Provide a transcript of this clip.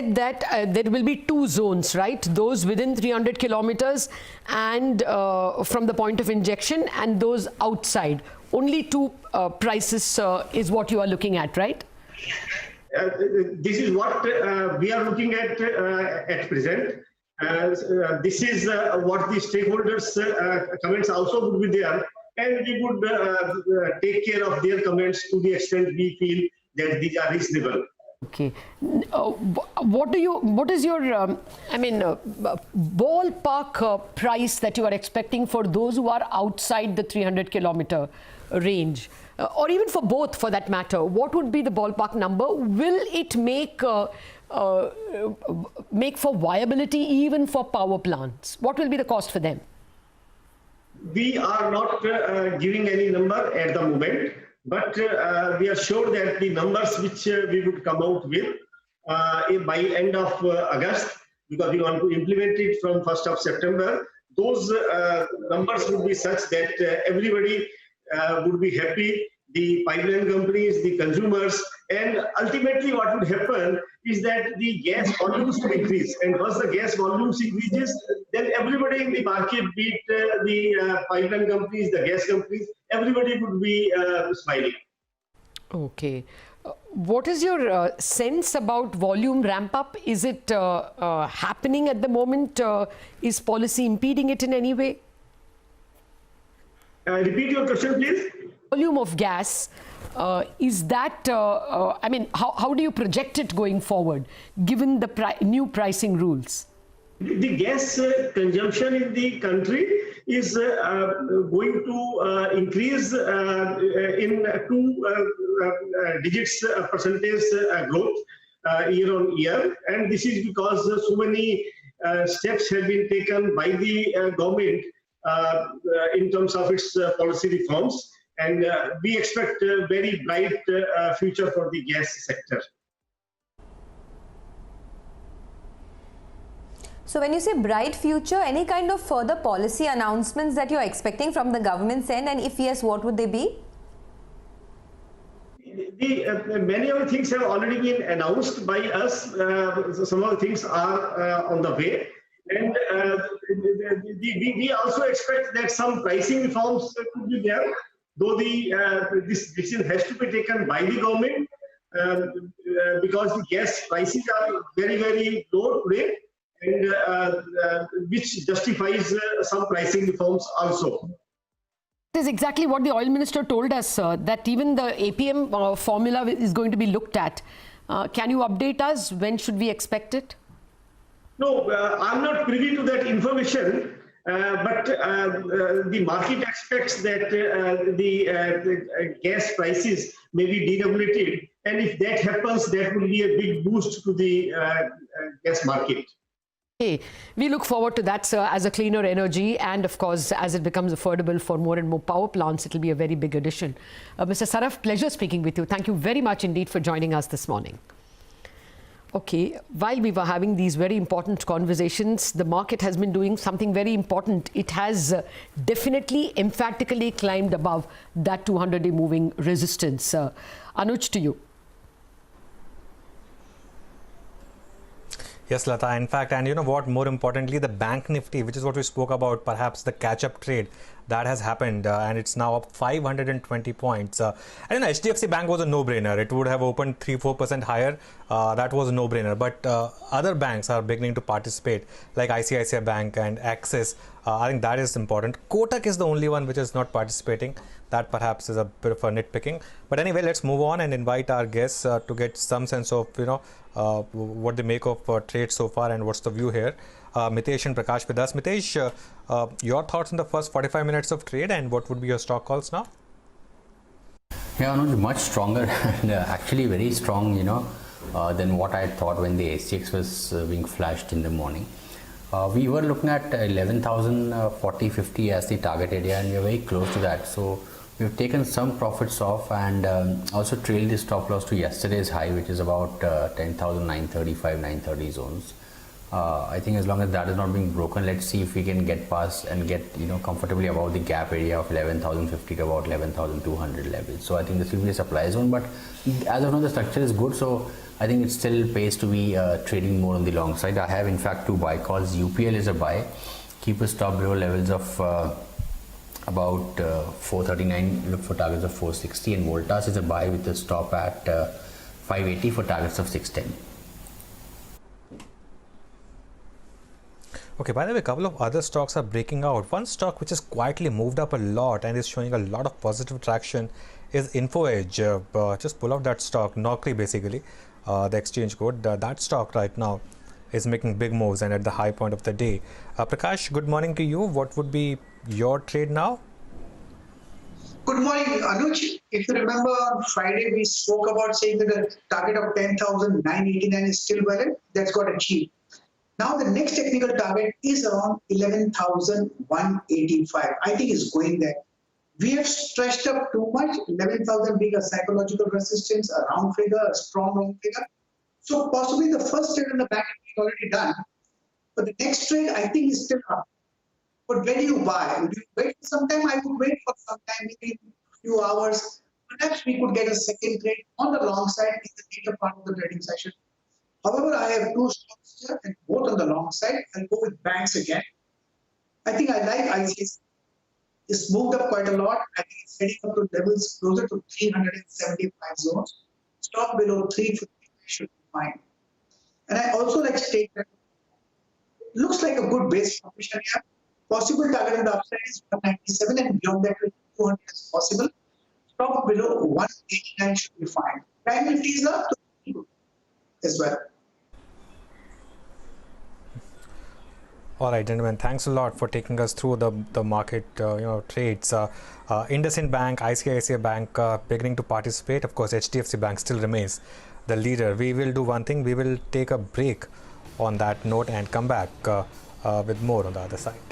that there will be two zones, right? Those within 300 kilometers and from the point of injection, and those outside. Only two prices is what you are looking at, right? This is what we are looking at present. This is what the stakeholders' comments also would be there, and we would take care of their comments to the extent we feel that these are reasonable. Okay. What is your, ballpark price that you are expecting for those who are outside the 300 kilometer range, or even for both for that matter? What would be the ballpark number? Will it make for viability even for power plants? What will be the cost for them? We are not giving any number at the moment. But we are sure that the numbers which we would come out with by end of August, because we want to implement it from 1st of September, those numbers would be such that everybody would be happy, the pipeline companies, the consumers, and ultimately what would happen is that the gas volumes will increase. And once the gas volumes increases, then everybody in the market, be it the pipeline companies, the gas companies, everybody would be smiling. Okay. What is your sense about volume ramp up? Is it happening at the moment? Is policy impeding it in any way? Repeat your question, please. Volume of gas, is that, how do you project it going forward, given the new pricing rules? The gas consumption in the country is going to increase in 2 digits percentage growth year on year. And this is because so many steps have been taken by the government in terms of its policy reforms. And we expect a very bright future for the gas sector. So when you say bright future, any kind of further policy announcements that you're expecting from the government's end, and if yes, what would they be? Many of the things have already been announced by us. Some of the things are on the way. And we also expect that some pricing reforms could be there, though this decision has to be taken by the government because the gas prices are very, very low today, and which justifies some pricing reforms also. This is exactly what the oil minister told us, that even the APM formula is going to be looked at. Can you update us? When should we expect it? No, I'm not privy to that information. But the market expects that the gas prices may be deregulated, and if that happens, that will be a big boost to the gas market. Okay. We look forward to that, sir, as a cleaner energy, and of course, as it becomes affordable for more and more power plants, it will be a very big addition. Mr. Saraf, pleasure speaking with you. Thank you very much indeed for joining us this morning. Okay, while we were having these very important conversations, the market has been doing something very important. It has definitely, emphatically climbed above that 200-day moving resistance. Anuj, to you. Yes, Lata. In fact, and you know what, more importantly, the Bank Nifty, which is what we spoke about, perhaps the catch-up trade, that has happened and it's now up 520 points. And HDFC Bank was a no-brainer. It would have opened 3-4% higher. That was a no-brainer. But other banks are beginning to participate, like ICICI Bank and Axis. I think that is important. Kotak is the only one which is not participating. That perhaps is a bit of a nitpicking. But anyway, let's move on and invite our guests to get some sense of, what they make of trade so far and what's the view here. Mitesh and Prakash with us. Mitesh, your thoughts on the first 45 minutes of trade and what would be your stock calls now? Yeah, Anuj, much stronger and actually very strong, than what I thought when the SGX was being flashed in the morning. We were looking at 11,040.50 as the target area, and we are very close to that. So we've taken some profits off and also trailed the stop loss to yesterday's high, which is about 10,935, 930 zones. I think as long as that is not being broken, let's see if we can get past and get comfortably above the gap area of 11,050 to about 11,200 levels. So I think this will be a supply zone, but as of now the structure is good, so I think it still pays to be trading more on the long side. I have in fact 2 buy calls. UPL is a buy. Keep a stop below levels of about 439, look for targets of 460, and Voltas is a buy with a stop at 580 for targets of 610. Okay, by the way, a couple of other stocks are breaking out. One stock which has quietly moved up a lot and is showing a lot of positive traction is InfoEdge. Just pull out that stock, Naukri basically, the exchange code. That stock right now is making big moves and at the high point of the day. Prakash, good morning to you. What would be your trade now? Good morning, Anuj. If you remember on Friday, we spoke about saying that the target of 10,989 is still valid. That's got achieved. Now the next technical target is around 11,185. I think it's going there. We have stretched up too much. 11,000 being a psychological resistance, a round figure, a strong round figure. So possibly the first trade in the back is already done. But the next trade, I think, is still up. But when do you buy? Would you wait for some time? I would wait for some time, maybe a few hours. Perhaps we could get a second trade on the long side in the later part of the trading session. However, I have 2 stocks here, and both on the long side. I'll go with banks again. I think I like ICICI. It's moved up quite a lot. I think it's heading up to levels closer to 375 zones. Stop below 350 should be fine. And I also like State Bank. Looks like a good base formation here. Possible target on the upside is 197, and beyond that 200 is possible. Stop below 189 should be fine. Time Nifty is up as well. All right, gentlemen, thanks a lot for taking us through the market trades. IndusInd Bank, ICICI Bank beginning to participate. Of course, HDFC Bank still remains the leader. We will do one thing. We will take a break on that note and come back with more on the other side.